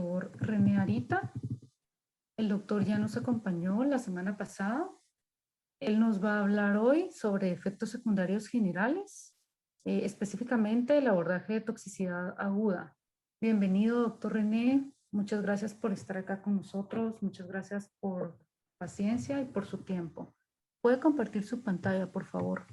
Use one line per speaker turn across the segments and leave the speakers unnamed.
doctor René Arita. El doctor ya nos acompañó la semana pasada. Él nos va a hablar hoy sobre efectos secundarios generales, específicamente el abordaje de toxicidad aguda. Bienvenido, doctor René. Muchas gracias por estar acá con nosotros. Muchas gracias por paciencia y por su tiempo. ¿Puede compartir su pantalla, por favor?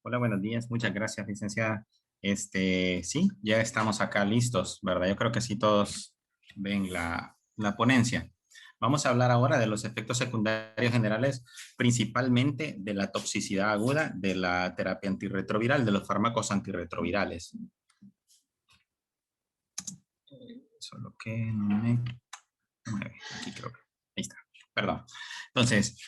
Hola, buenos días. Muchas gracias, licenciada. Sí, ya estamos acá listos, ¿verdad? Yo creo que sí todos ven la ponencia. Vamos a hablar ahora de los efectos secundarios generales, principalmente de la toxicidad aguda de la terapia antirretroviral, de los fármacos antirretrovirales. Solo que no me mueve. Aquí creo que. Ahí está. Perdón. Entonces,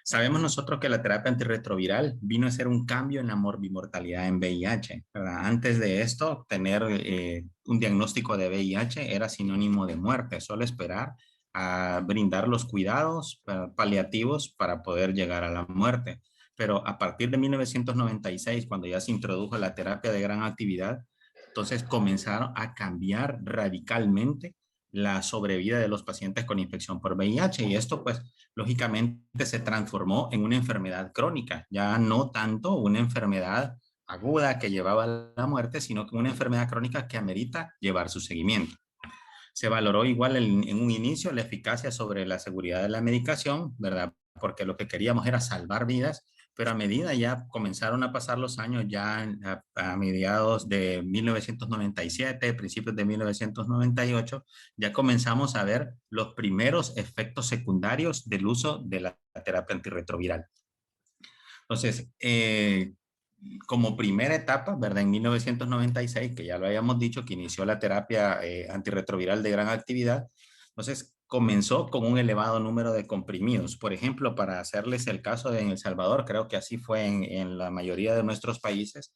sabemos nosotros que la terapia antirretroviral vino a ser un cambio en la morbimortalidad en VIH, ¿verdad? Antes de esto, tener un diagnóstico de VIH era sinónimo de muerte, solo esperar a brindar los cuidados paliativos para poder llegar a la muerte. Pero a partir de 1996, cuando ya se introdujo la terapia de gran actividad, entonces comenzaron a cambiar radicalmente la sobrevida de los pacientes con infección por VIH y esto pues lógicamente se transformó en una enfermedad crónica, ya no tanto una enfermedad aguda que llevaba a la muerte, sino que una enfermedad crónica que amerita llevar su seguimiento. Se valoró igual en un inicio la eficacia sobre la seguridad de la medicación, ¿verdad? Porque lo que queríamos era salvar vidas, pero a medida ya comenzaron a pasar los años, ya a mediados de 1997, principios de 1998, ya comenzamos a ver los primeros efectos secundarios del uso de la terapia antirretroviral. Entonces, como primera etapa, ¿verdad? En 1996, que ya lo habíamos dicho, que inició la terapia antirretroviral de gran actividad, entonces comenzó con un elevado número de comprimidos. Por ejemplo, para hacerles el caso de en El Salvador, creo que así fue en la mayoría de nuestros países,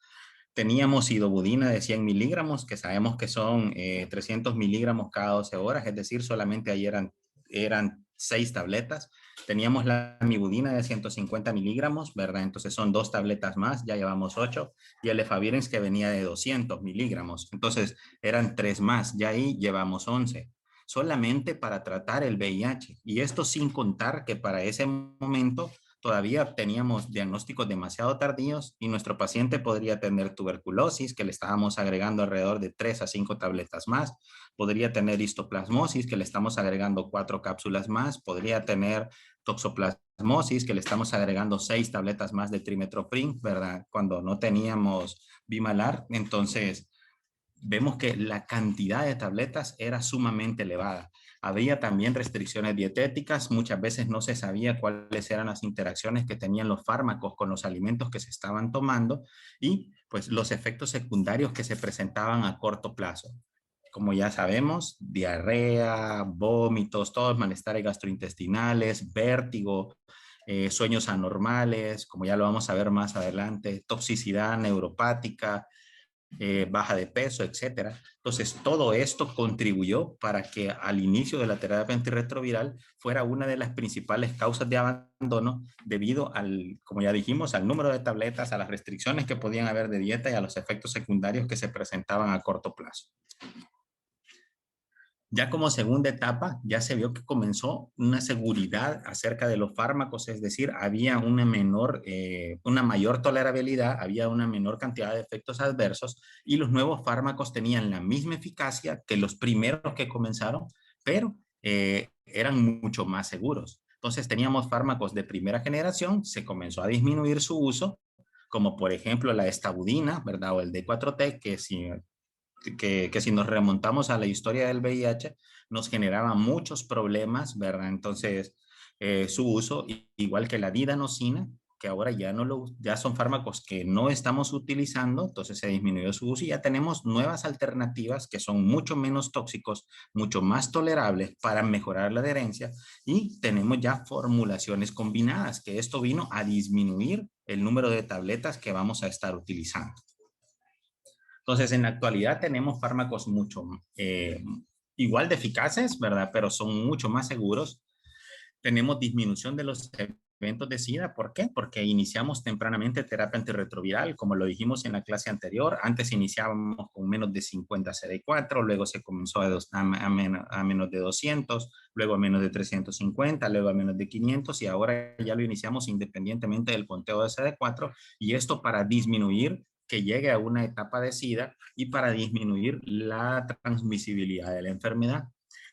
teníamos idobudina de 100 miligramos, que sabemos que son 300 miligramos cada 12 horas, es decir, solamente ahí eran 6 tabletas. Teníamos la amibudina de 150 miligramos, ¿verdad? Entonces son 2 tabletas más, ya llevamos 8. Y el efavirenz que venía de 200 miligramos. Entonces eran 3 más, ya ahí llevamos 11. Solamente para tratar el VIH. Y esto sin contar que para ese momento todavía teníamos diagnósticos demasiado tardíos y nuestro paciente podría tener tuberculosis, que le estábamos agregando alrededor de 3 a 5 tabletas más, podría tener histoplasmosis, que le estamos agregando 4 cápsulas más, podría tener toxoplasmosis, que le estamos agregando 6 tabletas más de trimethoprim, ¿verdad? Cuando no teníamos Bimalar, entonces vemos que la cantidad de tabletas era sumamente elevada. Había también restricciones dietéticas, muchas veces no se sabía cuáles eran las interacciones que tenían los fármacos con los alimentos que se estaban tomando y pues los efectos secundarios que se presentaban a corto plazo. Como ya sabemos, diarrea, vómitos, todos malestares gastrointestinales, vértigo, sueños anormales, como ya lo vamos a ver más adelante, toxicidad neuropática, baja de peso, etcétera. Entonces, todo esto contribuyó para que al inicio de la terapia antirretroviral fuera una de las principales causas de abandono debido al, como ya dijimos, al número de tabletas, a las restricciones que podían haber de dieta y a los efectos secundarios que se presentaban a corto plazo. Ya como segunda etapa, ya se vio que comenzó una seguridad acerca de los fármacos, es decir, había una mayor tolerabilidad, había una menor cantidad de efectos adversos y los nuevos fármacos tenían la misma eficacia que los primeros que comenzaron, pero eran mucho más seguros. Entonces teníamos fármacos de primera generación, se comenzó a disminuir su uso, como por ejemplo la estabudina, ¿verdad? O el D4T, que si nos remontamos a la historia del VIH, nos generaba muchos problemas, ¿verdad? Entonces, su uso, igual que la didanosina, que ahora ya son fármacos que no estamos utilizando, entonces se disminuyó su uso y ya tenemos nuevas alternativas que son mucho menos tóxicos, mucho más tolerables para mejorar la adherencia y tenemos ya formulaciones combinadas, que esto vino a disminuir el número de tabletas que vamos a estar utilizando. Entonces, en la actualidad tenemos fármacos mucho igual de eficaces, ¿verdad? Pero son mucho más seguros. Tenemos disminución de los eventos de SIDA. ¿Por qué? Porque iniciamos tempranamente terapia antirretroviral, como lo dijimos en la clase anterior. Antes iniciábamos con menos de 50 CD4, luego se comenzó a menos de 200, luego a menos de 350, luego a menos de 500 y ahora ya lo iniciamos independientemente del conteo de CD4 y esto para disminuir que llegue a una etapa de SIDA y para disminuir la transmisibilidad de la enfermedad.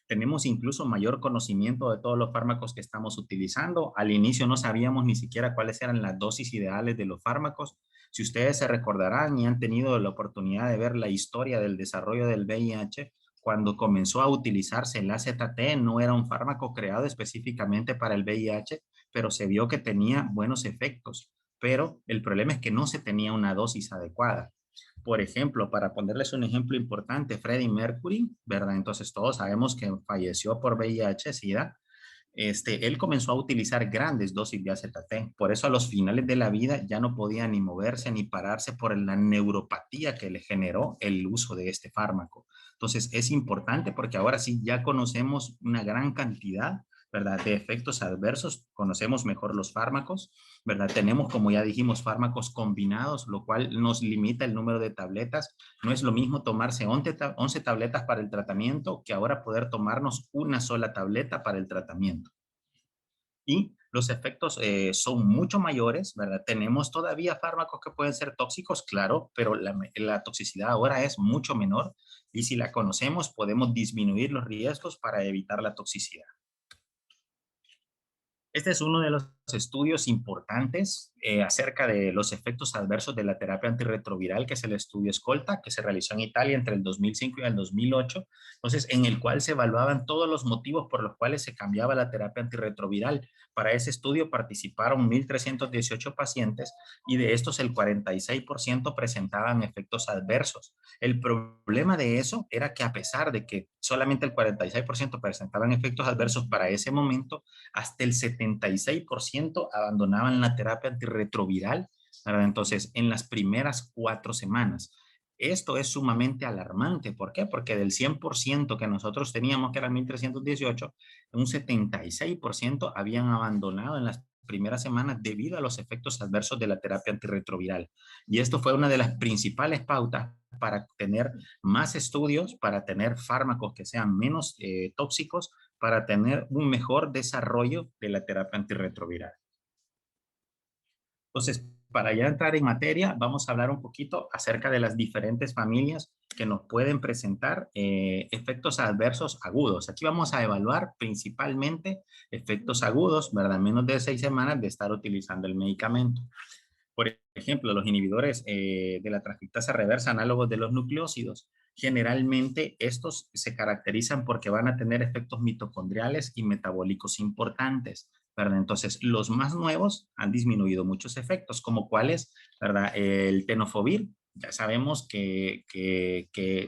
Tenemos incluso mayor conocimiento de todos los fármacos que estamos utilizando. Al inicio no sabíamos ni siquiera cuáles eran las dosis ideales de los fármacos. Si ustedes se recordarán y han tenido la oportunidad de ver la historia del desarrollo del VIH, cuando comenzó a utilizarse el AZT, no era un fármaco creado específicamente para el VIH, pero se vio que tenía buenos efectos. Pero el problema es que no se tenía una dosis adecuada. Por ejemplo, para ponerles un ejemplo importante, Freddie Mercury, ¿verdad? Entonces todos sabemos que falleció por VIH, SIDA. Él comenzó a utilizar grandes dosis de AZT. Por eso a los finales de la vida ya no podía ni moverse ni pararse por la neuropatía que le generó el uso de este fármaco. Entonces es importante porque ahora sí ya conocemos una gran cantidad, ¿verdad?, de efectos adversos, conocemos mejor los fármacos, ¿verdad? Tenemos, como ya dijimos, fármacos combinados, lo cual nos limita el número de tabletas. No es lo mismo tomarse 11 tabletas para el tratamiento que ahora poder tomarnos una sola tableta para el tratamiento. Y los efectos son mucho mayores, ¿verdad? Tenemos todavía fármacos que pueden ser tóxicos, claro, pero la toxicidad ahora es mucho menor y si la conocemos podemos disminuir los riesgos para evitar la toxicidad. Este es uno de los estudios importantes acerca de los efectos adversos de la terapia antirretroviral, que es el estudio Escolta, que se realizó en Italia entre el 2005 y el 2008, entonces en el cual se evaluaban todos los motivos por los cuales se cambiaba la terapia antirretroviral. Para ese estudio participaron 1.318 pacientes y de estos el 46% presentaban efectos adversos. El problema de eso era que a pesar de que solamente el 46% presentaban efectos adversos para ese momento, hasta el 76% abandonaban la terapia antirretroviral, ¿verdad? Entonces, en las primeras 4 semanas. Esto es sumamente alarmante. ¿Por qué? Porque del 100% que nosotros teníamos, que eran 1.318, un 76% habían abandonado en las primeras semanas debido a los efectos adversos de la terapia antirretroviral. Y esto fue una de las principales pautas para tener más estudios, para tener fármacos que sean menos tóxicos, para tener un mejor desarrollo de la terapia antirretroviral. Entonces, para ya entrar en materia, vamos a hablar un poquito acerca de las diferentes familias que nos pueden presentar efectos adversos agudos. Aquí vamos a evaluar principalmente efectos agudos, ¿verdad? Menos de 6 semanas de estar utilizando el medicamento. Por ejemplo, los inhibidores de la transcriptasa reversa, análogos de los nucleósidos, generalmente estos se caracterizan porque van a tener efectos mitocondriales y metabólicos importantes, ¿verdad? Entonces, los más nuevos han disminuido muchos efectos, como cuáles, ¿verdad? El tenofovir, ya sabemos que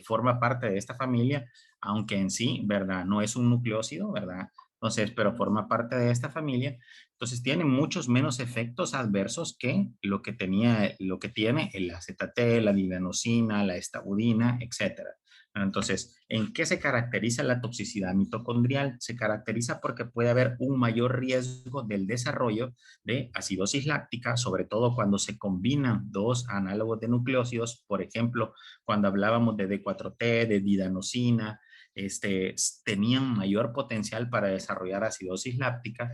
forma parte de esta familia, aunque en sí, ¿verdad? No es un nucleósido, ¿verdad? Entonces, pero forma parte de esta familia. Entonces tiene muchos menos efectos adversos que lo que tiene el AZT, la didanosina, la estabudina, etcétera. Entonces, ¿en qué se caracteriza la toxicidad mitocondrial? Se caracteriza porque puede haber un mayor riesgo del desarrollo de acidosis láctica, sobre todo cuando se combinan dos análogos de nucleósidos, por ejemplo, cuando hablábamos de D4T, de didanosina, tenían mayor potencial para desarrollar acidosis láctica,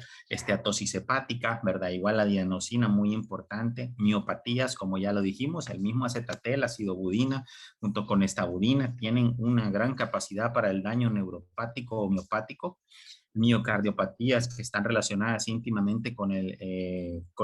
atosis hepática, ¿verdad? Igual la dianosina, muy importante, miopatías, como ya lo dijimos, el mismo AZT, la acidobudina, junto con estabudina, tienen una gran capacidad para el daño neuropático o miopático, miocardiopatías que están relacionadas íntimamente con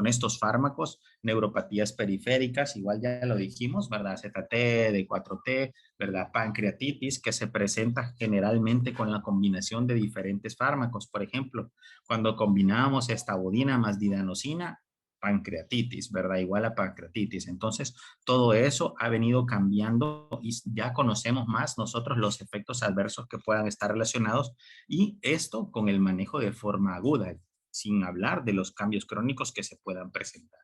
estos fármacos, neuropatías periféricas, igual ya lo dijimos, ¿verdad? ZT, D4T, ¿verdad? Pancreatitis, que se presenta generalmente con la combinación de diferentes fármacos. Por ejemplo, cuando combinamos estabudina más didanosina, pancreatitis, ¿verdad? Igual a pancreatitis. Entonces, todo eso ha venido cambiando y ya conocemos más nosotros los efectos adversos que puedan estar relacionados y esto con el manejo de forma aguda, sin hablar de los cambios crónicos que se puedan presentar.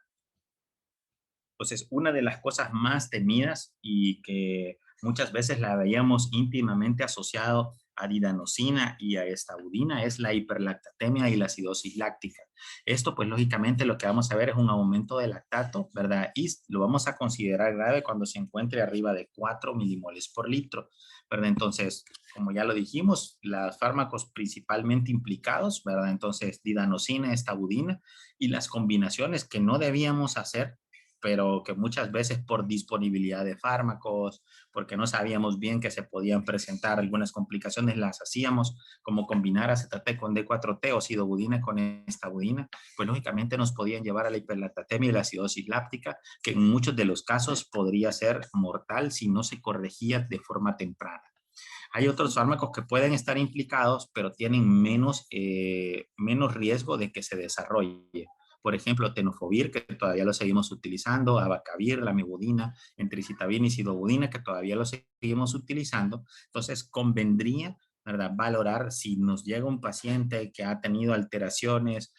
Entonces, una de las cosas más temidas y que muchas veces la veíamos íntimamente asociado a didanosina y a estabudina es la hiperlactatemia y la acidosis láctica. Esto, pues, lógicamente lo que vamos a ver es un aumento de lactato, ¿verdad? Y lo vamos a considerar grave cuando se encuentre arriba de 4 milimoles por litro, ¿verdad? Entonces, como ya lo dijimos, los fármacos principalmente implicados, ¿verdad? Entonces, didanosina, estabudina y las combinaciones que no debíamos hacer, pero que muchas veces por disponibilidad de fármacos, porque no sabíamos bien que se podían presentar algunas complicaciones, las hacíamos, como combinar acetate con D4T o sidobudina con estabudina, pues lógicamente nos podían llevar a la hiperlactatemia y la acidosis láctica, que en muchos de los casos podría ser mortal si no se corregía de forma temprana. Hay otros fármacos que pueden estar implicados, pero tienen menos riesgo de que se desarrolle. Por ejemplo, tenofovir, que todavía lo seguimos utilizando, abacavir, lamivudina, entricitabina y sidobudina, que todavía lo seguimos utilizando. Entonces, convendría, ¿verdad?, valorar si nos llega un paciente que ha tenido alteraciones,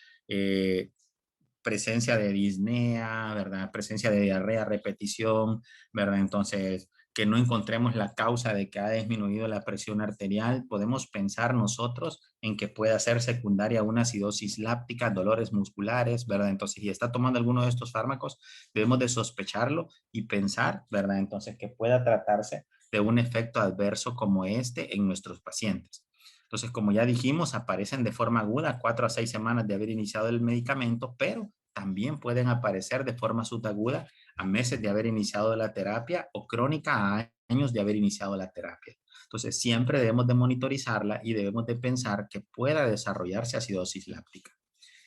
presencia de disnea, ¿verdad?, presencia de diarrea, repetición, ¿verdad? Entonces, que no encontremos la causa de que ha disminuido la presión arterial, podemos pensar nosotros en que pueda ser secundaria una acidosis láctica, dolores musculares, ¿verdad? Entonces, si está tomando alguno de estos fármacos, debemos de sospecharlo y pensar, ¿verdad? Entonces, que pueda tratarse de un efecto adverso como este en nuestros pacientes. Entonces, como ya dijimos, aparecen de forma aguda 4 a 6 semanas de haber iniciado el medicamento, pero también pueden aparecer de forma subaguda a meses de haber iniciado la terapia o crónica a años de haber iniciado la terapia. Entonces, siempre debemos de monitorizarla y debemos de pensar que pueda desarrollarse acidosis láctica.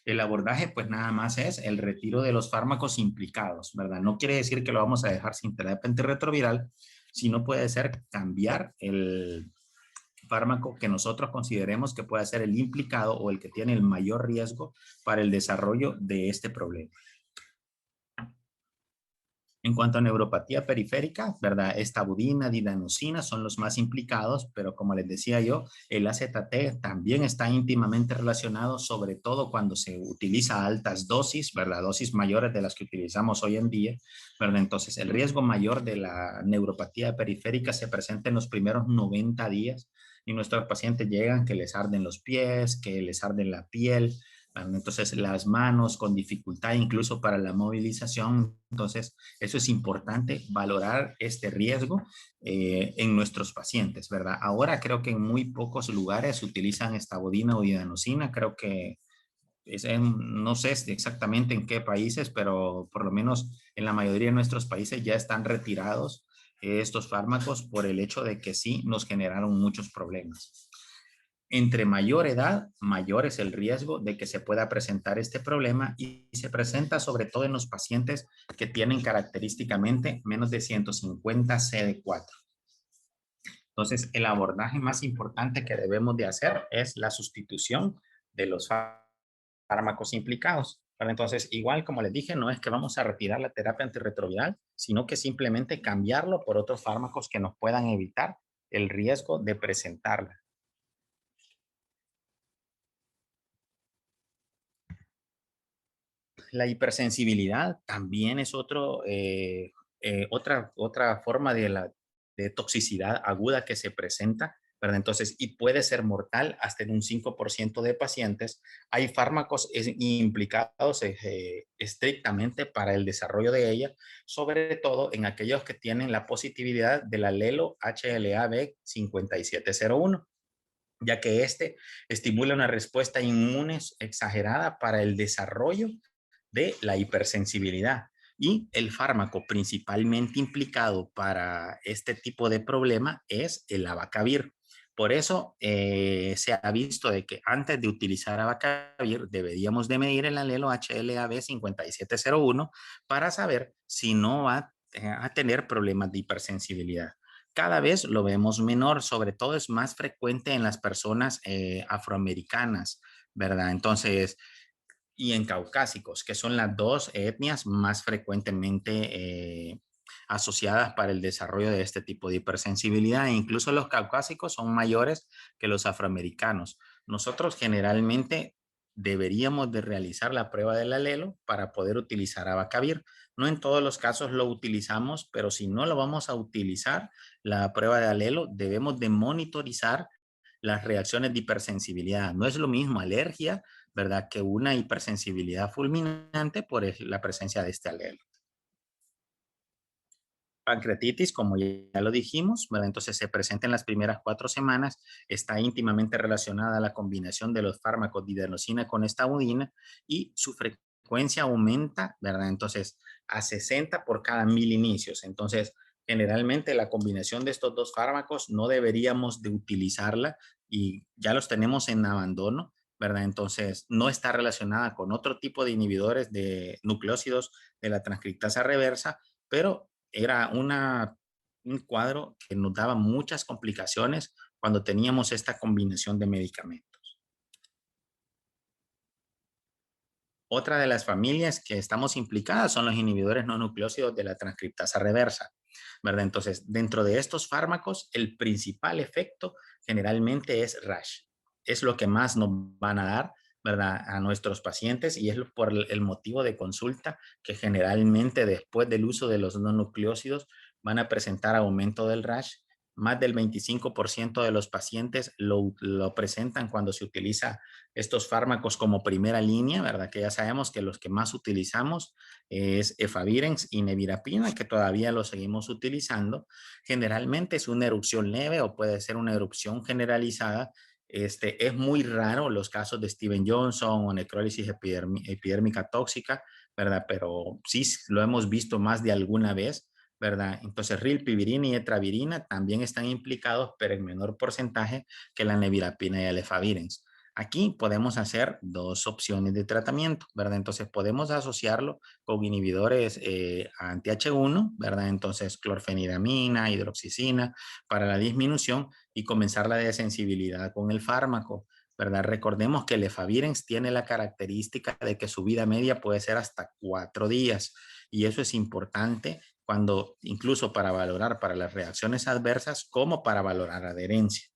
El abordaje, pues nada más es el retiro de los fármacos implicados, ¿verdad? No quiere decir que lo vamos a dejar sin terapia antirretroviral, sino puede ser cambiar el fármaco que nosotros consideremos que pueda ser el implicado o el que tiene el mayor riesgo para el desarrollo de este problema. En cuanto a neuropatía periférica, ¿verdad? Estabudina, didanosina son los más implicados, pero como les decía yo, el AZT también está íntimamente relacionado, sobre todo cuando se utiliza a altas dosis, ¿verdad? Dosis mayores de las que utilizamos hoy en día, ¿verdad? Entonces, el riesgo mayor de la neuropatía periférica se presenta en los primeros 90 días y nuestros pacientes llegan que les arden los pies, que les arde la piel, entonces las manos con dificultad incluso para la movilización. Entonces eso es importante, valorar este riesgo en nuestros pacientes, ¿verdad? Ahora creo que en muy pocos lugares utilizan estabudina o didanosina, creo que no sé exactamente en qué países, pero por lo menos en la mayoría de nuestros países ya están retirados estos fármacos por el hecho de que sí nos generaron muchos problemas. Entre mayor edad, mayor es el riesgo de que se pueda presentar este problema y se presenta sobre todo en los pacientes que tienen característicamente menos de 150 CD4. Entonces, el abordaje más importante que debemos de hacer es la sustitución de los fármacos implicados. Pero entonces, igual como les dije, no es que vamos a retirar la terapia antirretroviral, sino que simplemente cambiarlo por otros fármacos que nos puedan evitar el riesgo de presentarla. La hipersensibilidad también es otra forma de toxicidad aguda que se presenta, ¿verdad? Entonces, y puede ser mortal hasta en un 5% de pacientes. Hay fármacos implicados estrictamente para el desarrollo de ella, sobre todo en aquellos que tienen la positividad del alelo HLA-B 5701, ya que este estimula una respuesta inmune exagerada para el desarrollo de la hipersensibilidad. Y el fármaco principalmente implicado para este tipo de problema es el abacavir. Por eso se ha visto de que antes de utilizar abacavir deberíamos de medir el alelo HLA-B 5701 para saber si no va a tener problemas de hipersensibilidad. Cada vez lo vemos menor, sobre todo es más frecuente en las personas afroamericanas, ¿verdad? Entonces, y en caucásicos, que son las dos etnias más frecuentemente asociadas para el desarrollo de este tipo de hipersensibilidad. E incluso los caucásicos son mayores que los afroamericanos. Nosotros generalmente deberíamos de realizar la prueba del alelo para poder utilizar abacavir. No en todos los casos lo utilizamos, pero si no lo vamos a utilizar, la prueba de alelo, debemos de monitorizar las reacciones de hipersensibilidad. No es lo mismo alergia, ¿verdad?, que una hipersensibilidad fulminante por la presencia de este alelo. Pancreatitis, como ya lo dijimos, ¿verdad? Entonces se presenta en las primeras 4 semanas, está íntimamente relacionada a la combinación de los fármacos didernosina con estaudina y su frecuencia aumenta, ¿verdad? Entonces a 60 por cada 1000 inicios. Entonces, generalmente la combinación de estos dos fármacos no deberíamos de utilizarla y ya los tenemos en abandono, ¿verdad? Entonces no está relacionada con otro tipo de inhibidores de nucleósidos de la transcriptasa reversa, pero era un cuadro que nos daba muchas complicaciones cuando teníamos esta combinación de medicamentos. Otra de las familias que estamos implicadas son los inhibidores no nucleósidos de la transcriptasa reversa, ¿verdad? Entonces, dentro de estos fármacos, el principal efecto generalmente es rash. Es lo que más nos van a dar, ¿verdad?, a nuestros pacientes y es por el motivo de consulta que generalmente después del uso de los no nucleósidos van a presentar aumento del rash. Más del 25% de los pacientes lo presentan cuando se utiliza estos fármacos como primera línea, ¿verdad? Que ya sabemos que los que más utilizamos es efavirenz y nevirapina, que todavía lo seguimos utilizando. Generalmente es una erupción leve o puede ser una erupción generalizada. Es muy raro los casos de Steven Johnson o necrólisis epidérmica tóxica, ¿verdad? Pero sí lo hemos visto más de alguna vez, ¿verdad? Entonces, rilpivirina y etravirina también están implicados, pero en menor porcentaje que la nevirapina y el efavirenz. Aquí podemos hacer dos opciones de tratamiento, ¿verdad? Entonces podemos asociarlo con inhibidores anti-H1, ¿verdad? Entonces clorfenidamina, hidroxicina para la disminución y comenzar la desensibilidad con el fármaco, ¿verdad? Recordemos que el efavirenz tiene la característica de que su vida media puede ser hasta 4 días y eso es importante cuando incluso para valorar para las reacciones adversas como para valorar adherencia.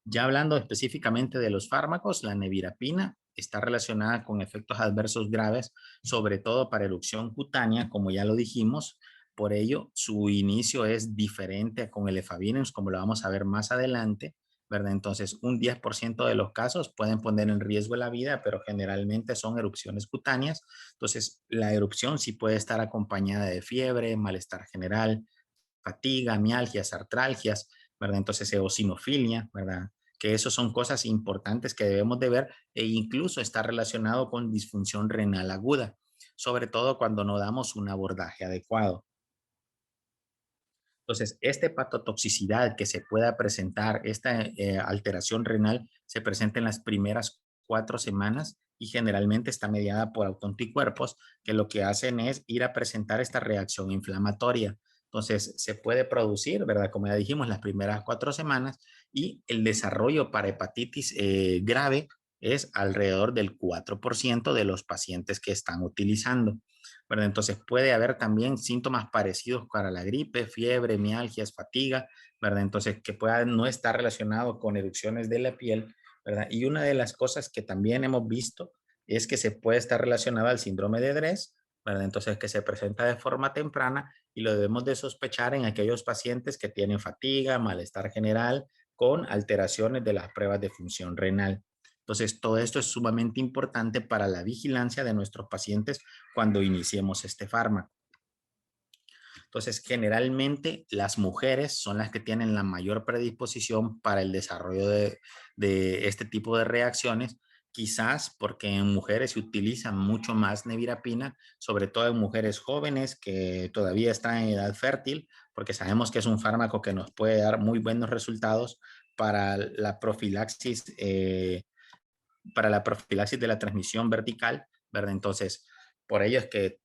Ya hablando específicamente de los fármacos, la nevirapina está relacionada con efectos adversos graves, sobre todo para erupción cutánea, como ya lo dijimos. Por ello, su inicio es diferente con el efavirenz, como lo vamos a ver más adelante, ¿verdad? Entonces, un 10% de los casos pueden poner en riesgo la vida, pero generalmente son erupciones cutáneas. Entonces, la erupción sí puede estar acompañada de fiebre, malestar general, fatiga, mialgias, artralgias, ¿verdad? Entonces, eosinofilia, ¿verdad? Que eso son cosas importantes que debemos de ver e incluso está relacionado con disfunción renal aguda, sobre todo cuando no damos un abordaje adecuado. Entonces, esta hepatotoxicidad que se pueda presentar, esta alteración renal, se presenta en las primeras 4 semanas y generalmente está mediada por autoanticuerpos que lo que hacen es ir a presentar esta reacción inflamatoria. Entonces, se puede producir, ¿verdad? Como ya dijimos, las primeras 4 semanas y el desarrollo para hepatitis grave es alrededor del 4% de los pacientes que están utilizando, ¿verdad? Entonces puede haber también síntomas parecidos para la gripe, fiebre, mialgias, fatiga, ¿verdad? Entonces que pueda no estar relacionado con erupciones de la piel, ¿verdad? Y una de las cosas que también hemos visto es que se puede estar relacionado al síndrome de Dres, ¿verdad? Entonces que se presenta de forma temprana y lo debemos de sospechar en aquellos pacientes que tienen fatiga, malestar general, con alteraciones de las pruebas de función renal. Entonces, todo esto es sumamente importante para la vigilancia de nuestros pacientes cuando iniciemos este fármaco. Entonces, generalmente las mujeres son las que tienen la mayor predisposición para el desarrollo de este tipo de reacciones, quizás porque en mujeres se utiliza mucho más nevirapina, sobre todo en mujeres jóvenes que todavía están en edad fértil, porque sabemos que es un fármaco que nos puede dar muy buenos resultados para la profilaxis de la transmisión vertical, ¿verdad? Entonces, por ello es que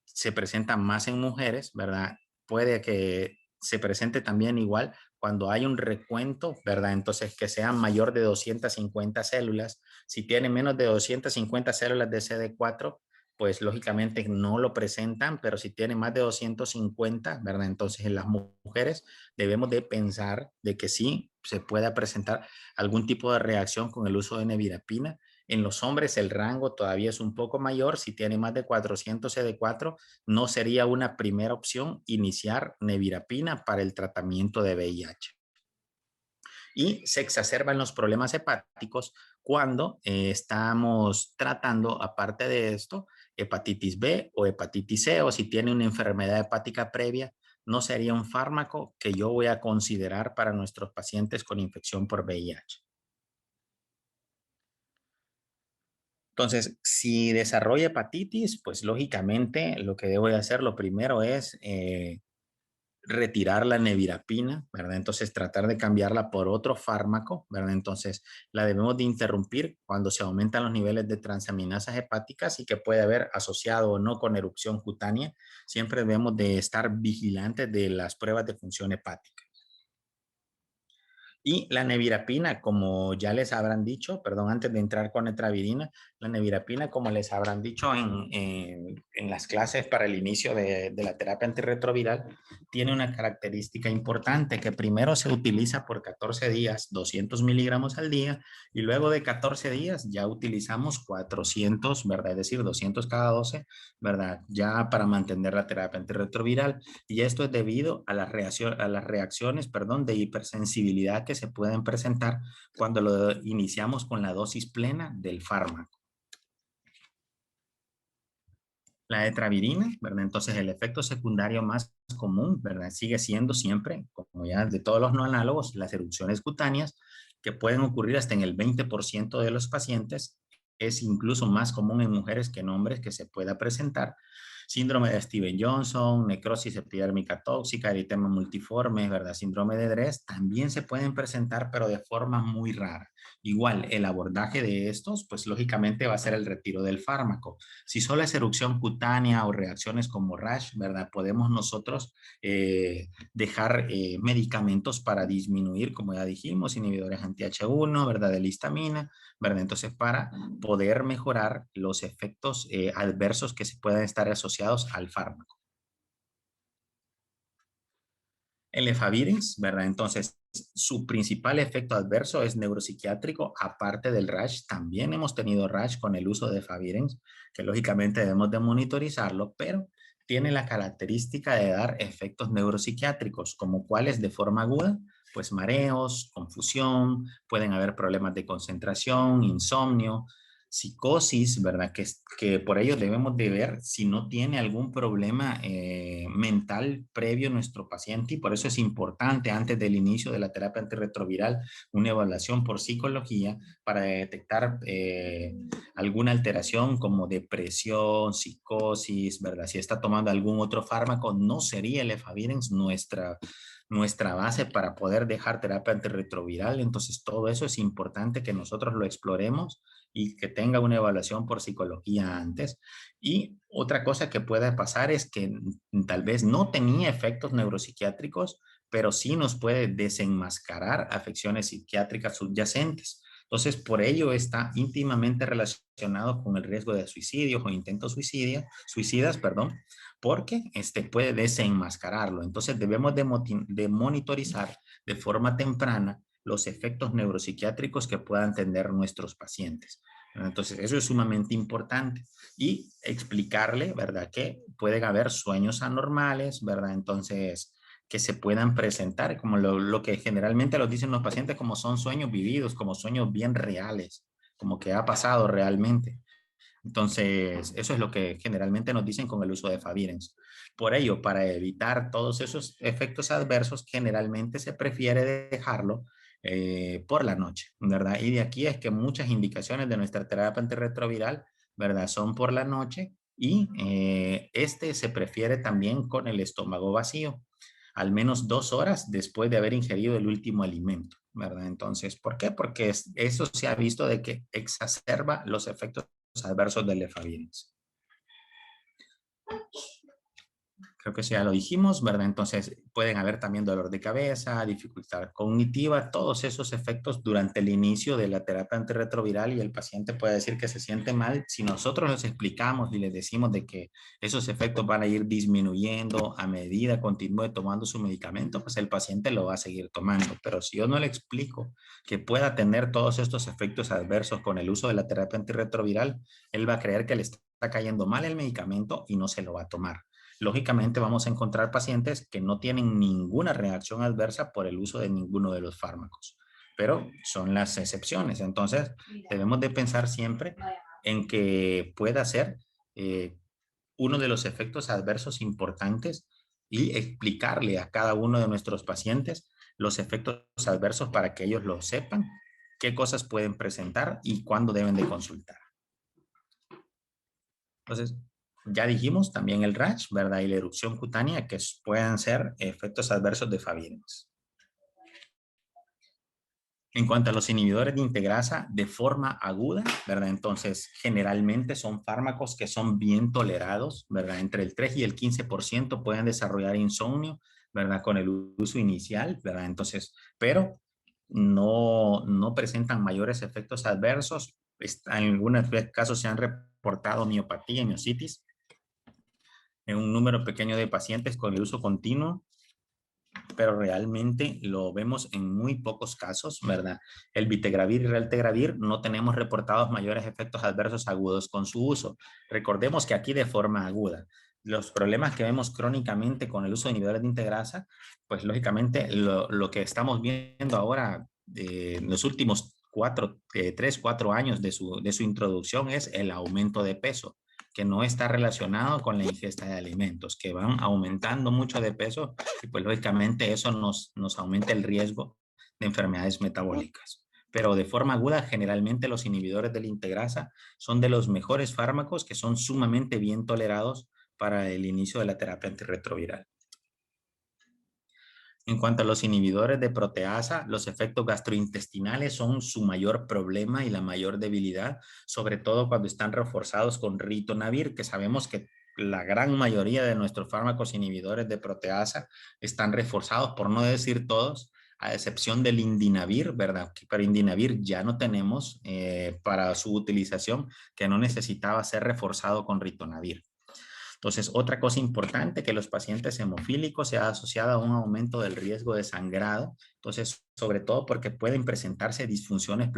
se presenta más en mujeres, ¿verdad? Puede que se presente también igual cuando hay un recuento, ¿verdad? Entonces, que sea mayor de 250 células. Si tiene menos de 250 células de CD4, pues lógicamente no lo presentan, pero si tiene más de 250, ¿verdad? Entonces en las mujeres debemos de pensar de que sí se pueda presentar algún tipo de reacción con el uso de nevirapina. En los hombres el rango todavía es un poco mayor, si tiene más de 400 CD4, no sería una primera opción iniciar nevirapina para el tratamiento de VIH. Y se exacerban los problemas hepáticos cuando estamos tratando, aparte de esto, hepatitis B o hepatitis C, o si tiene una enfermedad hepática previa, no sería un fármaco que yo voy a considerar para nuestros pacientes con infección por VIH. Entonces, si desarrolla hepatitis, pues lógicamente lo que debo de hacer, lo primero es retirar la nevirapina, ¿verdad? Entonces tratar de cambiarla por otro fármaco, ¿verdad? Entonces la debemos de interrumpir cuando se aumentan los niveles de transaminasas hepáticas y que puede haber asociado o no con erupción cutánea. Siempre debemos de estar vigilantes de las pruebas de función hepática. Y la nevirapina, como ya les habrán dicho, perdón, antes de entrar con etravirina, la nevirapina, como les habrán dicho en las clases para el inicio de la terapia antirretroviral, tiene una característica importante que primero se utiliza por 14 días, 200 miligramos al día, y luego de 14 días ya utilizamos 400, ¿verdad? Es decir, 200 cada 12, ¿verdad? Ya para mantener la terapia antirretroviral. Y esto es debido a las reacciones, perdón, de hipersensibilidad que se pueden presentar cuando lo iniciamos con la dosis plena del fármaco. La etravirina, ¿verdad? Entonces el efecto secundario más común, ¿verdad? Sigue siendo siempre, como ya de todos los no análogos, las erupciones cutáneas que pueden ocurrir hasta en el 20% de los pacientes. Es incluso más común en mujeres que en hombres que se pueda presentar. Síndrome de Steven-Johnson, necrosis epidérmica tóxica, eritema multiforme, ¿verdad? Síndrome de Dres, también se pueden presentar, pero de forma muy rara. Igual, el abordaje de estos, pues lógicamente va a ser el retiro del fármaco. Si solo es erupción cutánea o reacciones como rash, ¿verdad? Podemos nosotros dejar medicamentos para disminuir, como ya dijimos, inhibidores anti-H1, ¿verdad? De la histamina, ¿verdad? Entonces, para poder mejorar los efectos adversos que se puedan estar asociados al fármaco. El efavirenz, ¿verdad? Entonces, su principal efecto adverso es neuropsiquiátrico, aparte del rash. También hemos tenido rash con el uso de efavirenz, que lógicamente debemos de monitorizarlo, pero tiene la característica de dar efectos neuropsiquiátricos, como cuáles de forma aguda, pues mareos, confusión, pueden haber problemas de concentración, insomnio, psicosis, ¿verdad? Que por ello debemos de ver si no tiene algún problema mental previo nuestro paciente, y por eso es importante antes del inicio de la terapia antirretroviral una evaluación por psicología para detectar alguna alteración como depresión, psicosis, ¿verdad? Si está tomando algún otro fármaco, no sería el efavirenz nuestra base para poder dejar terapia antirretroviral. Entonces todo eso es importante que nosotros lo exploremos y que tenga una evaluación por psicología antes. Y otra cosa que puede pasar es que tal vez no tenía efectos neuropsiquiátricos, pero sí nos puede desenmascarar afecciones psiquiátricas subyacentes. Entonces, por ello está íntimamente relacionado con el riesgo de suicidios o intentos suicidas, perdón, porque puede desenmascararlo. Entonces, debemos de monitorizar de forma temprana los efectos neuropsiquiátricos que puedan tener nuestros pacientes. Entonces, eso es sumamente importante. Y explicarle, ¿verdad? Que pueden haber sueños anormales, ¿verdad? Entonces, que se puedan presentar, como lo que generalmente los dicen los pacientes, como son sueños vividos, como sueños bien reales, como que ha pasado realmente. Entonces, eso es lo que generalmente nos dicen con el uso de efavirenz. Por ello, para evitar todos esos efectos adversos, generalmente se prefiere dejarlo por la noche, ¿verdad? Y de aquí es que muchas indicaciones de nuestra terapia antirretroviral, ¿verdad? Son por la noche, y se prefiere también con el estómago vacío, al menos 2 horas después de haber ingerido el último alimento, ¿verdad? Entonces, ¿por qué? Porque eso se ha visto de que exacerba los efectos adversos del efavirenz. Creo que eso ya lo dijimos, ¿verdad? Entonces pueden haber también dolor de cabeza, dificultad cognitiva, todos esos efectos durante el inicio de la terapia antirretroviral, y el paciente puede decir que se siente mal. Si nosotros les explicamos y les decimos de que esos efectos van a ir disminuyendo a medida que continúe tomando su medicamento, pues el paciente lo va a seguir tomando. Pero si yo no le explico que pueda tener todos estos efectos adversos con el uso de la terapia antirretroviral, él va a creer que le está cayendo mal el medicamento y no se lo va a tomar. Lógicamente vamos a encontrar pacientes que no tienen ninguna reacción adversa por el uso de ninguno de los fármacos. pero son las excepciones. Entonces, debemos de pensar siempre en que pueda ser uno de los efectos adversos importantes y explicarle a cada uno de nuestros pacientes los efectos adversos para que ellos lo sepan, qué cosas pueden presentar y cuándo deben de consultar. Entonces, ya dijimos también el rash, ¿verdad? Y la erupción cutánea, que puedan ser efectos adversos de Favirenz. En cuanto a los inhibidores de integrasa de forma aguda, ¿verdad? Entonces, generalmente son fármacos que son bien tolerados, ¿verdad? Entre el 3 y el 15% pueden desarrollar insomnio, ¿verdad? Con el uso inicial, ¿verdad? Entonces, pero no presentan mayores efectos adversos. En algunos casos se han reportado miopatía y miositis en un número pequeño de pacientes con el uso continuo, pero realmente lo vemos en muy pocos casos, ¿verdad? El Vitegravir y Reltegravir no tenemos reportados mayores efectos adversos agudos con su uso. Recordemos que aquí de forma aguda. Los problemas que vemos crónicamente con el uso de inhibidores de integrasa, pues lógicamente lo que estamos viendo ahora en los últimos 3, 4 años de su introducción es el aumento de peso, que no está relacionado con la ingesta de alimentos, que van aumentando mucho de peso y pues lógicamente eso nos aumenta el riesgo de enfermedades metabólicas. Pero de forma aguda, generalmente los inhibidores de la integrasa son de los mejores fármacos que son sumamente bien tolerados para el inicio de la terapia antirretroviral. En cuanto a los inhibidores de proteasa, los efectos gastrointestinales son su mayor problema y la mayor debilidad, sobre todo cuando están reforzados con ritonavir, que sabemos que la gran mayoría de nuestros fármacos inhibidores de proteasa están reforzados, por no decir todos, a excepción del indinavir, ¿verdad? Pero indinavir ya no tenemos para su utilización, que no necesitaba ser reforzado con ritonavir. Entonces, otra cosa importante que los pacientes hemofílicos se ha asociado a un aumento del riesgo de sangrado. Entonces, sobre todo porque pueden presentarse disfunciones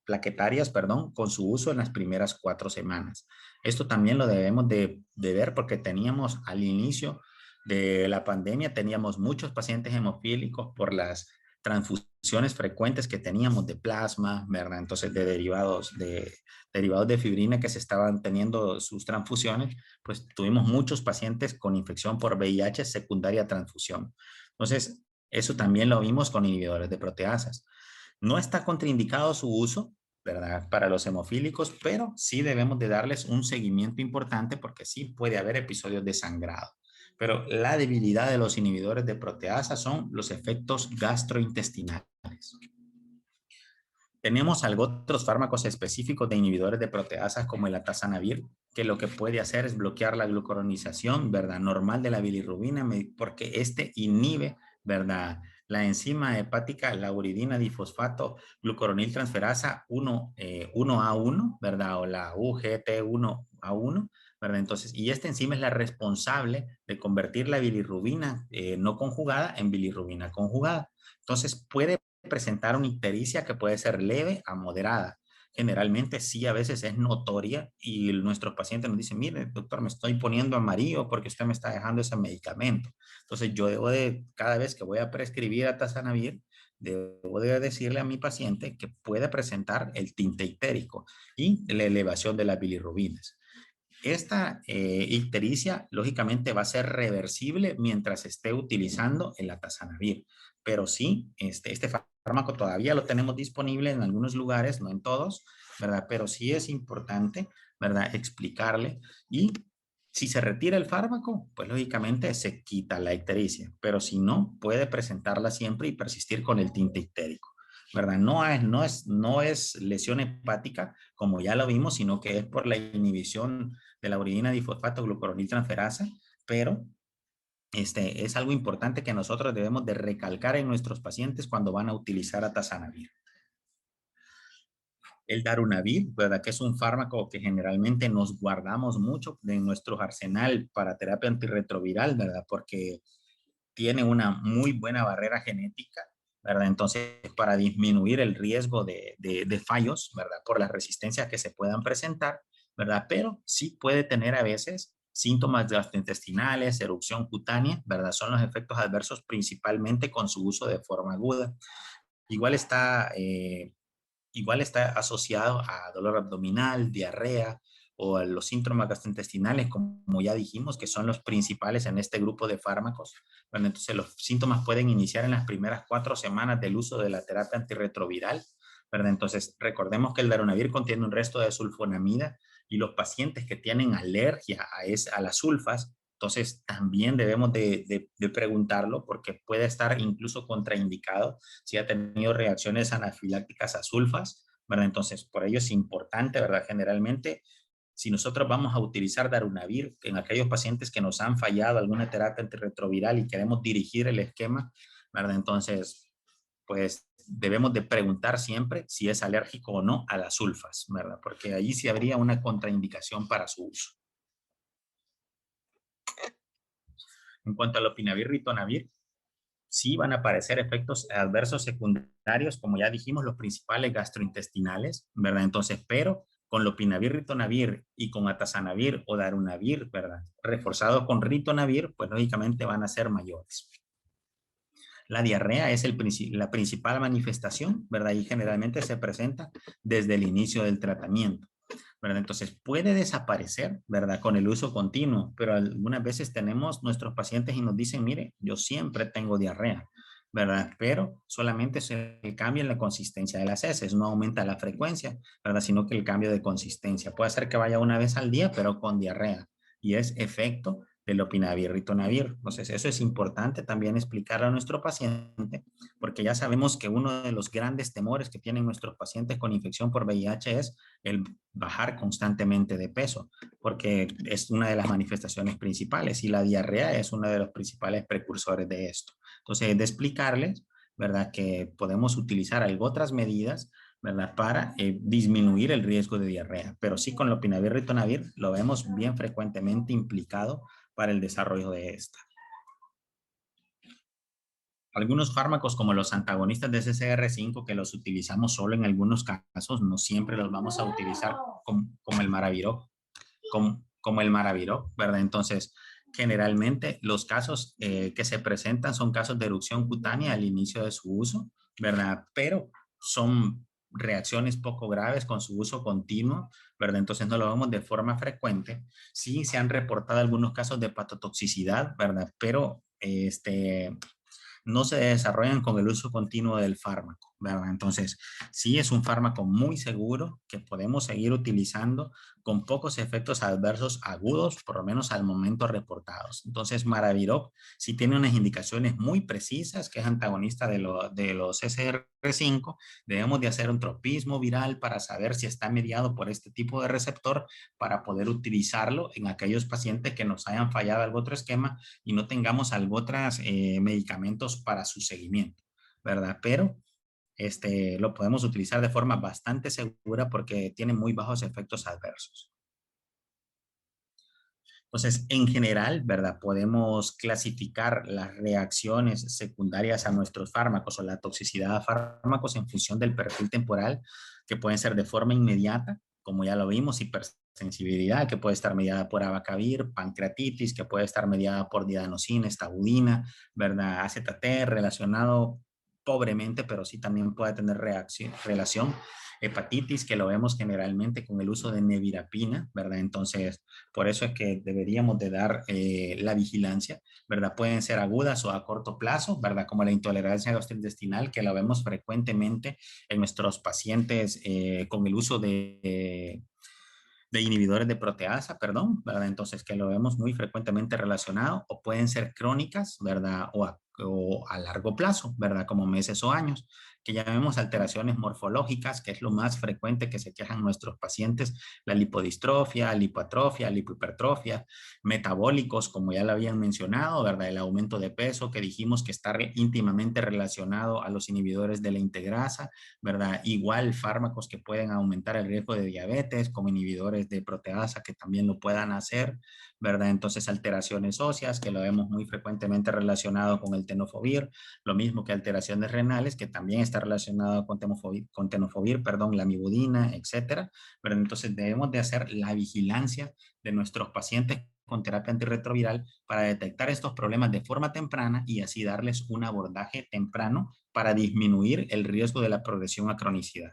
plaquetarias, perdón, con su uso en las primeras 4 semanas. Esto también lo debemos de ver porque teníamos al inicio de la pandemia, teníamos muchos pacientes hemofílicos por las transfusiones frecuentes que teníamos de plasma, ¿verdad? Entonces, de derivados de fibrina que se estaban teniendo sus transfusiones, pues tuvimos muchos pacientes con infección por VIH secundaria a transfusión. Entonces, eso también lo vimos con inhibidores de proteasas. No está contraindicado su uso, ¿verdad? Para los hemofílicos, pero sí debemos de darles un seguimiento importante porque sí puede haber episodios de sangrado. Pero la debilidad de los inhibidores de proteasa son los efectos gastrointestinales. Tenemos otros fármacos específicos de inhibidores de proteasas como el atazanavir, que lo que puede hacer es bloquear la glucoronización, ¿verdad? Normal de la bilirrubina, porque este inhibe, ¿verdad? La enzima hepática, la uridina difosfato glucoronil transferasa 1A1, ¿verdad? O la UGT1A1, ¿verdad? Entonces, y esta enzima es la responsable de convertir la bilirrubina no conjugada en bilirrubina conjugada. Entonces, puede presentar una ictericia que puede ser leve a moderada. Generalmente sí, a veces es notoria y nuestros pacientes nos dicen, mire, doctor, me estoy poniendo amarillo porque usted me está dejando ese medicamento. Entonces yo debo de, cada vez que voy a prescribir atazanavir, debo de decirle a mi paciente que puede presentar el tinte ictérico y la elevación de las bilirrubinas. Esta ictericia, lógicamente, va a ser reversible mientras esté utilizando el atazanavir. Pero sí, este fármaco todavía lo tenemos disponible en algunos lugares, no en todos, ¿verdad? Pero sí es importante, ¿verdad? Explicarle y si se retira el fármaco, pues lógicamente se quita la ictericia, pero si no, puede presentarla siempre y persistir con el tinte ictérico. ¿Verdad? No es lesión hepática, como ya lo vimos, sino que es por la inhibición de la uridina difosfato glucoronil transferasa, pero es algo importante que nosotros debemos de recalcar en nuestros pacientes cuando van a utilizar atazanavir. El darunavir, ¿verdad? Que es un fármaco que generalmente nos guardamos mucho en nuestro arsenal para terapia antirretroviral, ¿verdad? Porque tiene una muy buena barrera genética, ¿verdad? Entonces, para disminuir el riesgo de fallos, ¿verdad? Por las resistencias que se puedan presentar, ¿verdad? Pero sí puede tener a veces síntomas gastrointestinales, erupción cutánea, ¿verdad? Son los efectos adversos principalmente con su uso de forma aguda. igual está asociado a dolor abdominal, diarrea o a los síntomas gastrointestinales, como ya dijimos, que son los principales en este grupo de fármacos. Bueno, entonces los síntomas pueden iniciar en las primeras 4 semanas del uso de la terapia antirretroviral, ¿verdad? Entonces recordemos que el darunavir contiene un resto de sulfonamida y los pacientes que tienen alergia a las sulfas, entonces también debemos de preguntarlo porque puede estar incluso contraindicado si ha tenido reacciones anafilácticas a sulfas, ¿verdad? Entonces, por ello es importante, ¿verdad? Generalmente, si nosotros vamos a utilizar darunavir en aquellos pacientes que nos han fallado alguna terapia antirretroviral y queremos dirigir el esquema, ¿verdad? Entonces, pues debemos de preguntar siempre si es alérgico o no a las sulfas, ¿verdad? Porque ahí sí habría una contraindicación para su uso. En cuanto al lopinavir, ritonavir, sí van a aparecer efectos adversos secundarios, como ya dijimos, los principales gastrointestinales, ¿verdad? Entonces, pero con lopinavir, ritonavir y con atazanavir o darunavir, ¿verdad? Reforzados con ritonavir, pues lógicamente van a ser mayores. La diarrea es la principal manifestación, ¿verdad? Y generalmente se presenta desde el inicio del tratamiento, ¿verdad? Entonces puede desaparecer, ¿verdad? Con el uso continuo, pero algunas veces tenemos nuestros pacientes y nos dicen, mire, yo siempre tengo diarrea, ¿verdad? Pero solamente es el cambio en la consistencia de las heces, no aumenta la frecuencia, ¿verdad? Sino que el cambio de consistencia. Puede ser que vaya una vez al día, pero con diarrea. Y es efecto del lopinavir, ritonavir. Entonces, eso es importante también explicar a nuestro paciente, porque ya sabemos que uno de los grandes temores que tienen nuestros pacientes con infección por VIH es el bajar constantemente de peso, porque es una de las manifestaciones principales y la diarrea es uno de los principales precursores de esto. Entonces, de explicarles, ¿verdad? Que podemos utilizar algo otras medidas, ¿verdad? Para disminuir el riesgo de diarrea. Pero sí con lopinavir, ritonavir lo vemos bien frecuentemente implicado para el desarrollo de esta. Algunos fármacos como los antagonistas de CCR5 que los utilizamos solo en algunos casos, no siempre los vamos a utilizar como el Maraviroc, como el Maraviroc, ¿verdad? Entonces, generalmente los casos que se presentan son casos de erupción cutánea al inicio de su uso, ¿verdad? Pero son reacciones poco graves con su uso continuo, ¿verdad? Entonces no lo vemos de forma frecuente. Sí se han reportado algunos casos de hepatotoxicidad, ¿verdad? Pero no se desarrollan con el uso continuo del fármaco, ¿verdad? Entonces, sí es un fármaco muy seguro que podemos seguir utilizando con pocos efectos adversos agudos, por lo menos al momento reportados. Entonces, Maraviroc sí tiene unas indicaciones muy precisas, que es antagonista de los SR5. Debemos de hacer un tropismo viral para saber si está mediado por este tipo de receptor para poder utilizarlo en aquellos pacientes que nos hayan fallado algún otro esquema y no tengamos algo otros medicamentos para su seguimiento, ¿verdad? Pero lo podemos utilizar de forma bastante segura porque tiene muy bajos efectos adversos. Entonces, en general, ¿verdad? Podemos clasificar las reacciones secundarias a nuestros fármacos o la toxicidad a fármacos en función del perfil temporal, que pueden ser de forma inmediata, como ya lo vimos, hipersensibilidad, que puede estar mediada por abacavir, pancreatitis, que puede estar mediada por dianosina, estabudina, ¿verdad? AZT relacionado pobremente, pero sí también puede tener relación. Hepatitis, que lo vemos generalmente con el uso de nevirapina, ¿verdad? Entonces, por eso es que deberíamos de dar la vigilancia, ¿verdad? Pueden ser agudas o a corto plazo, ¿verdad? Como la intolerancia gastrointestinal, que la vemos frecuentemente en nuestros pacientes con el uso de inhibidores de proteasa, perdón, ¿verdad? Entonces, que lo vemos muy frecuentemente relacionado, o pueden ser crónicas, ¿verdad? O a largo plazo, ¿verdad? Como meses o años, que llamemos alteraciones morfológicas, que es lo más frecuente que se quejan nuestros pacientes, la lipodistrofia, lipoatrofia, lipohipertrofia, metabólicos, como ya lo habían mencionado, ¿verdad? El aumento de peso, que dijimos que está íntimamente relacionado a los inhibidores de la integrasa, ¿verdad? Igual fármacos que pueden aumentar el riesgo de diabetes, como inhibidores de proteasa que también lo puedan hacer, ¿verdad? Entonces, alteraciones óseas, que lo vemos muy frecuentemente relacionado con el tenofovir, lo mismo que alteraciones renales, que también está relacionado con tenofovir, perdón, la amibudina, etcétera, ¿verdad? Entonces, debemos de hacer la vigilancia de nuestros pacientes con terapia antirretroviral para detectar estos problemas de forma temprana y así darles un abordaje temprano para disminuir el riesgo de la progresión a cronicidad.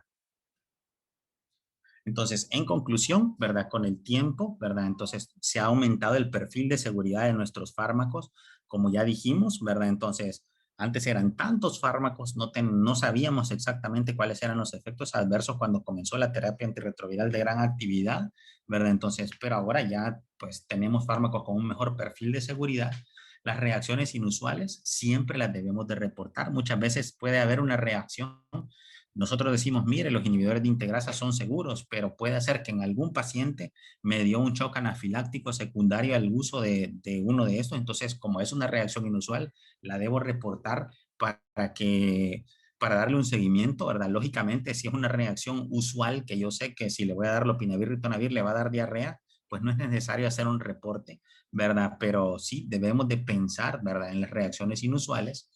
Entonces, en conclusión, ¿verdad? Con el tiempo, ¿verdad? Entonces, se ha aumentado el perfil de seguridad de nuestros fármacos, como ya dijimos, ¿verdad? Entonces, antes eran tantos fármacos, no sabíamos exactamente cuáles eran los efectos adversos cuando comenzó la terapia antirretroviral de gran actividad, ¿verdad? Entonces, pero ahora ya, pues, tenemos fármacos con un mejor perfil de seguridad. Las reacciones inusuales siempre las debemos de reportar. Muchas veces puede haber una reacción. Nosotros decimos, mire, los inhibidores de integrasa son seguros, pero puede ser que en algún paciente me dio un shock anafiláctico secundario al uso de uno de estos. Entonces, como es una reacción inusual, la debo reportar para darle un seguimiento, ¿verdad? Lógicamente, si es una reacción usual, que yo sé que si le voy a dar lopinavir, ritonavir, le va a dar diarrea, pues no es necesario hacer un reporte, ¿verdad? Pero sí debemos de pensar, ¿verdad? En las reacciones inusuales.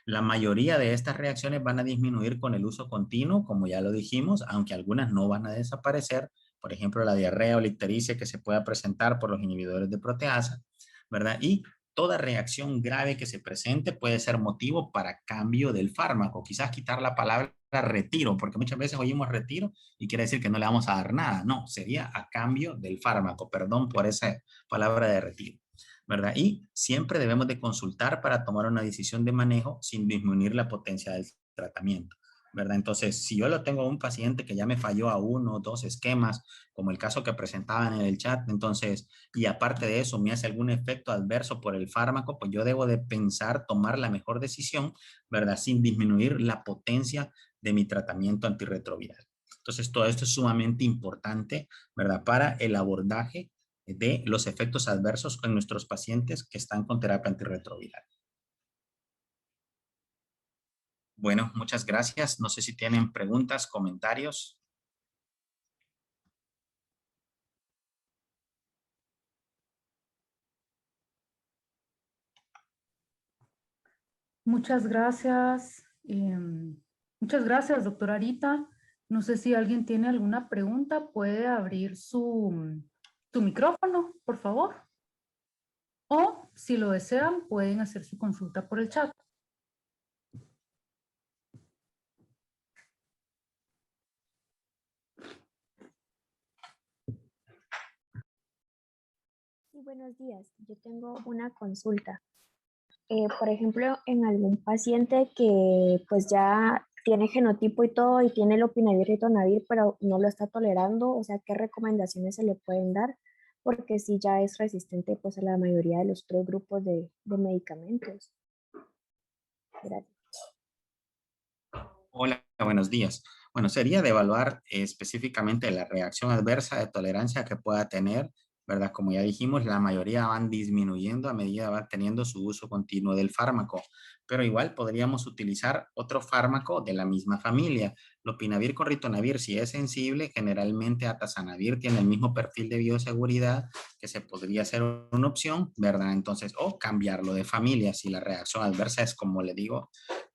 La mayoría de estas reacciones van a disminuir con el uso continuo, como ya lo dijimos, aunque algunas no van a desaparecer. Por ejemplo, la diarrea o la ictericia que se pueda presentar por los inhibidores de proteasa, ¿verdad? Y toda reacción grave que se presente puede ser motivo para cambio del fármaco. Quizás quitar la palabra retiro, porque muchas veces oímos retiro y quiere decir que no le vamos a dar nada. No, sería a cambio del fármaco. Perdón por esa palabra de retiro, ¿verdad? Y siempre debemos de consultar para tomar una decisión de manejo sin disminuir la potencia del tratamiento, ¿verdad? Entonces, si yo lo tengo a un paciente que ya me falló a uno o dos esquemas, como el caso que presentaban en el chat, entonces, y aparte de eso me hace algún efecto adverso por el fármaco, pues yo debo de pensar tomar la mejor decisión, ¿verdad? Sin disminuir la potencia de mi tratamiento antirretroviral. Entonces, todo esto es sumamente importante, ¿verdad? Para el abordaje de los efectos adversos en nuestros pacientes que están con terapia antirretroviral. Bueno, muchas gracias. No sé si tienen preguntas, comentarios.
Muchas gracias. Muchas gracias, doctora Arita. No sé si alguien tiene alguna pregunta, puede abrir su micrófono, por favor. O si lo desean, pueden hacer su consulta por el chat.
Sí, buenos días. Yo tengo una consulta. Por ejemplo, en algún paciente que pues ya tiene genotipo y todo y tiene lopinavir y ritonavir, pero no lo está tolerando, o sea, ¿qué recomendaciones se le pueden dar? Porque sí ya es resistente pues a la mayoría de los otros grupos de medicamentos. Gracias.
Hola, buenos días. Bueno, sería de evaluar específicamente la reacción adversa de tolerancia que pueda tener, ¿verdad? Como ya dijimos, la mayoría van disminuyendo a medida va teniendo su uso continuo del fármaco, pero igual podríamos utilizar otro fármaco de la misma familia. Lopinavir con ritonavir, si es sensible, generalmente atazanavir tiene el mismo perfil de bioseguridad que se podría hacer una opción, ¿verdad? Entonces, o cambiarlo de familia si la reacción adversa es, como le digo,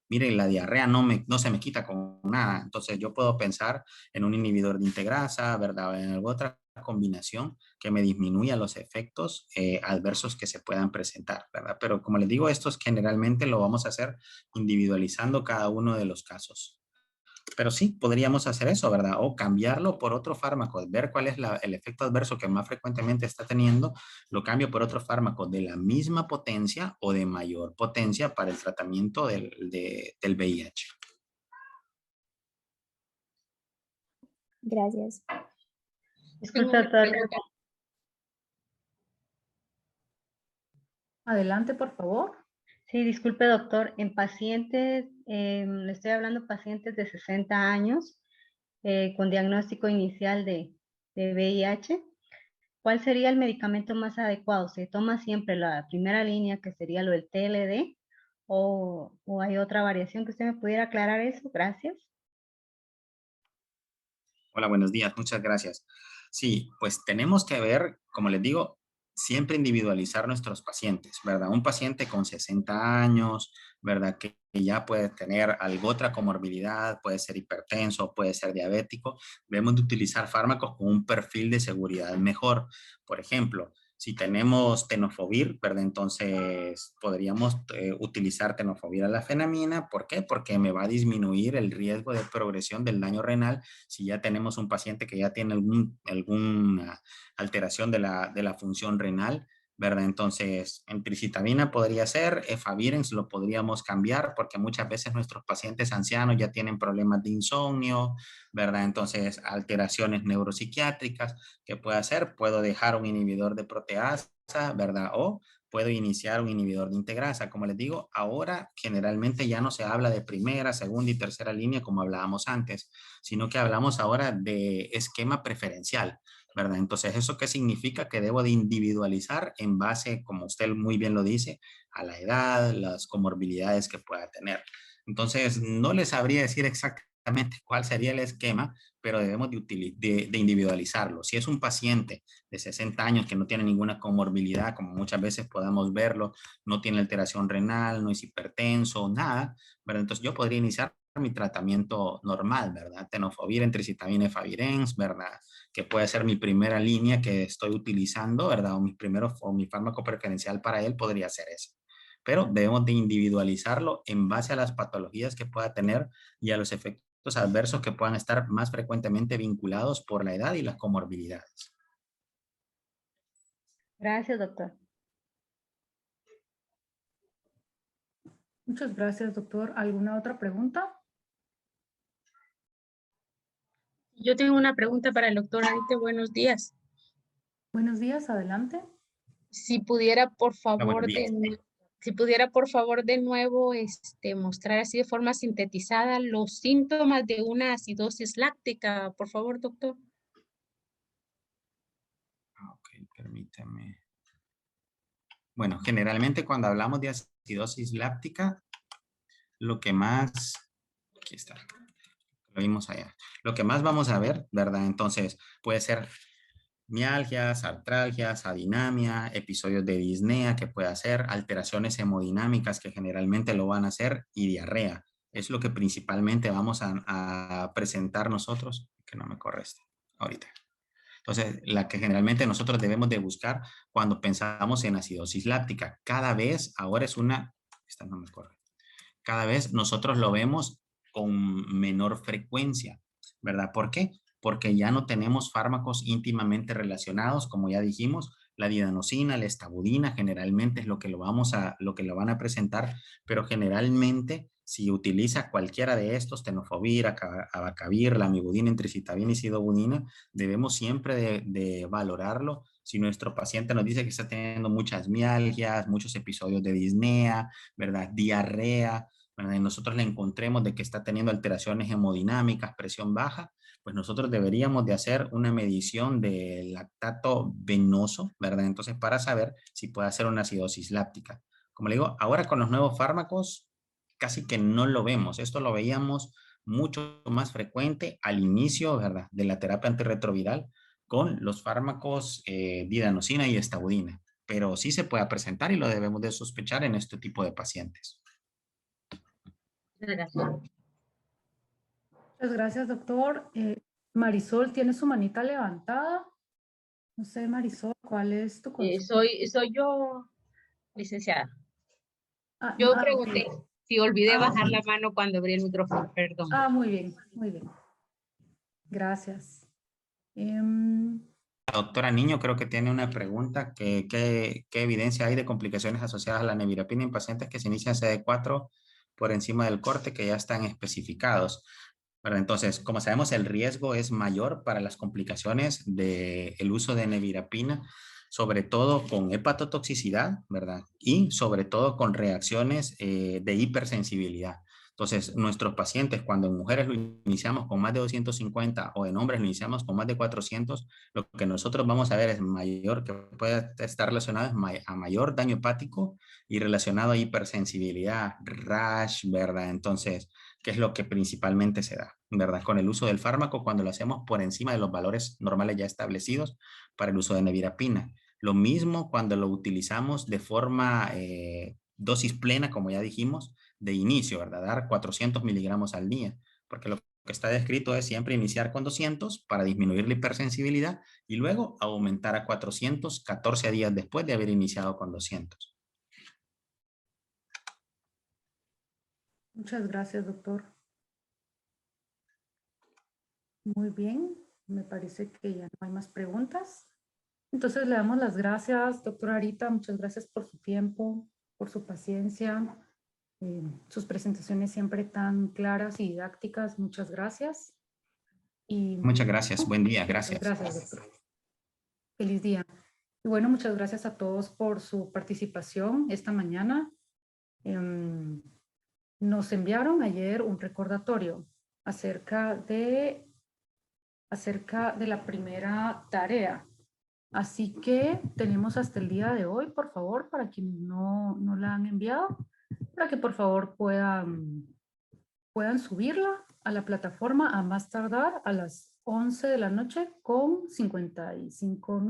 mire, la diarrea no se me quita con nada. Entonces yo puedo pensar en un inhibidor de integrasa, ¿verdad? O en alguna otra combinación que me disminuya los efectos adversos que se puedan presentar, ¿verdad? Pero como les digo, estos generalmente lo vamos a hacer individualizando cada uno de los casos. Pero sí, podríamos hacer eso, ¿verdad? O cambiarlo por otro fármaco, ver cuál es el efecto adverso que más frecuentemente está teniendo, lo cambio por otro fármaco de la misma potencia o de mayor potencia para el tratamiento del VIH.
Gracias.
Disculpe, doctor.
Adelante, por favor.
Sí, disculpe, doctor. En pacientes, le estoy hablando pacientes de 60 años con diagnóstico inicial de VIH. ¿Cuál sería el medicamento más adecuado? ¿Se toma siempre la primera línea, que sería lo del TLD? ¿O hay otra variación que usted me pudiera aclarar eso? Gracias.
Hola, buenos días, muchas gracias. Sí, pues tenemos que ver, como les digo, siempre individualizar nuestros pacientes, ¿verdad? Un paciente con 60 años, ¿verdad? Que ya puede tener alguna otra comorbilidad, puede ser hipertenso, puede ser diabético, debemos de utilizar fármacos con un perfil de seguridad mejor. Por ejemplo, Si tenemos tenofovir, ¿verdad? Entonces podríamos utilizar tenofovir a la fenamina. ¿Por qué? Porque me va a disminuir el riesgo de progresión del daño renal si ya tenemos un paciente que ya tiene alguna alteración de la función renal, ¿verdad? Entonces, emtricitabina podría ser, efavirenz lo podríamos cambiar porque muchas veces nuestros pacientes ancianos ya tienen problemas de insomnio, ¿verdad? Entonces, alteraciones neuropsiquiátricas, ¿qué puedo hacer? Puedo dejar un inhibidor de proteasa, ¿verdad? O puedo iniciar un inhibidor de integrasa. Como les digo, ahora generalmente ya no se habla de primera, segunda y tercera línea como hablábamos antes, sino que hablamos ahora de esquema preferencial, ¿verdad? Entonces, ¿eso qué significa? Que debo de individualizar en base, como usted muy bien lo dice, a la edad, las comorbilidades que pueda tener. Entonces, no les sabría decir exactamente cuál sería el esquema, pero debemos de individualizarlo. Si es un paciente de 60 años que no tiene ninguna comorbilidad, como muchas veces podamos verlo, no tiene alteración renal, no es hipertenso, nada, ¿verdad? Entonces, yo podría iniciar mi tratamiento normal, ¿verdad? Tenofovir, entricitabina, efavirenz, ¿verdad? Que puede ser mi primera línea que estoy utilizando, ¿verdad? O mi fármaco preferencial para él podría ser ese. Pero debemos de individualizarlo en base a las patologías que pueda tener y a los efectos adversos que puedan estar más frecuentemente vinculados por la edad y las comorbilidades.
Gracias, doctor.
Muchas gracias, doctor. ¿Alguna otra pregunta?
Yo tengo una pregunta para el doctor Aite. Buenos días.
Buenos días, adelante.
Si pudiera, por favor,
Buenos días.
si pudiera, por favor, de nuevo mostrar así de forma sintetizada los síntomas de una acidosis láctica, por favor, doctor.
Ok, permítame. Bueno, generalmente cuando hablamos de acidosis láctica, lo que más, aquí está, lo vimos allá, lo que más vamos a ver, ¿verdad? Entonces puede ser mialgias, artralgias, adinamia, episodios de disnea que puede hacer, alteraciones hemodinámicas que generalmente lo van a hacer y diarrea. Es lo que principalmente vamos a presentar nosotros, que no me corre esto ahorita. Entonces, la que generalmente nosotros debemos de buscar cuando pensamos en acidosis láctica. Cada vez, ahora es una, esta no me corre, cada vez nosotros lo vemos con menor frecuencia, ¿verdad? ¿Por qué? Porque ya no tenemos fármacos íntimamente relacionados, como ya dijimos, la didanosina, la estabudina, generalmente es lo que lo van a presentar, pero generalmente si utiliza cualquiera de estos, tenofovir, abacavir, lamivudina, entricitabina y sidobudina, debemos siempre de valorarlo. Si nuestro paciente nos dice que está teniendo muchas mialgias, muchos episodios de disnea, ¿verdad? Diarrea, ¿verdad? Y nosotros le encontremos de que está teniendo alteraciones hemodinámicas, presión baja, pues nosotros deberíamos de hacer una medición de lactato venoso, ¿verdad? Entonces, para saber si puede hacer una acidosis láctica. Como le digo, ahora con los nuevos fármacos, casi que no lo vemos. Esto lo veíamos mucho más frecuente al inicio, ¿verdad? De la terapia antirretroviral con los fármacos didanosina y estabudina. Pero sí se puede presentar y lo debemos de sospechar en este tipo de pacientes.
Gracias.
Muchas gracias, doctor. Marisol, ¿tiene su manita levantada? No sé, Marisol, ¿cuál es tu consulta?
Soy yo, licenciada.
Ah,
Yo
ah,
pregunté
ok.
si olvidé
Ah,
bajar la mano cuando abrí el micrófono, perdón.
muy bien, muy bien. Gracias.
La doctora Niño creo que tiene una pregunta. ¿Qué evidencia hay de complicaciones asociadas a la nevirapina en pacientes que se inician CD4 por encima del corte que ya están especificados? ¿Verdad? Entonces, como sabemos, el riesgo es mayor para las complicaciones del uso de nevirapina, sobre todo con hepatotoxicidad, ¿verdad? Y sobre todo con reacciones de hipersensibilidad. Entonces, nuestros pacientes, cuando en mujeres lo iniciamos con más de 250 o en hombres lo iniciamos con más de 400, lo que nosotros vamos a ver es mayor, que puede estar relacionado a mayor daño hepático y relacionado a hipersensibilidad, rash, ¿verdad? Entonces, ¿qué es lo que principalmente se da, ¿verdad? Con el uso del fármaco cuando lo hacemos por encima de los valores normales ya establecidos para el uso de nevirapina. Lo mismo cuando lo utilizamos de forma dosis plena, como ya dijimos, de inicio, ¿verdad? Dar 400 miligramos al día, porque lo que está descrito es siempre iniciar con 200 para disminuir la hipersensibilidad y luego aumentar a 400 14 días después de haber iniciado con 200.
Muchas gracias, doctor. Muy bien, me parece que ya no hay más preguntas. Entonces le damos las gracias, doctora Arita, muchas gracias por su tiempo, por su paciencia, sus presentaciones siempre tan claras y didácticas, muchas gracias. Y,
Muchas gracias, buen día,
muchas
gracias.
gracias, doctor. Feliz día. Y bueno, muchas gracias a todos por su participación esta mañana. Nos enviaron ayer un recordatorio acerca de la primera tarea. Así que tenemos hasta el día de hoy, por favor, para quienes no la han enviado, para que por favor puedan subirla a la plataforma a más tardar a las 11 de la noche con 55 minutos.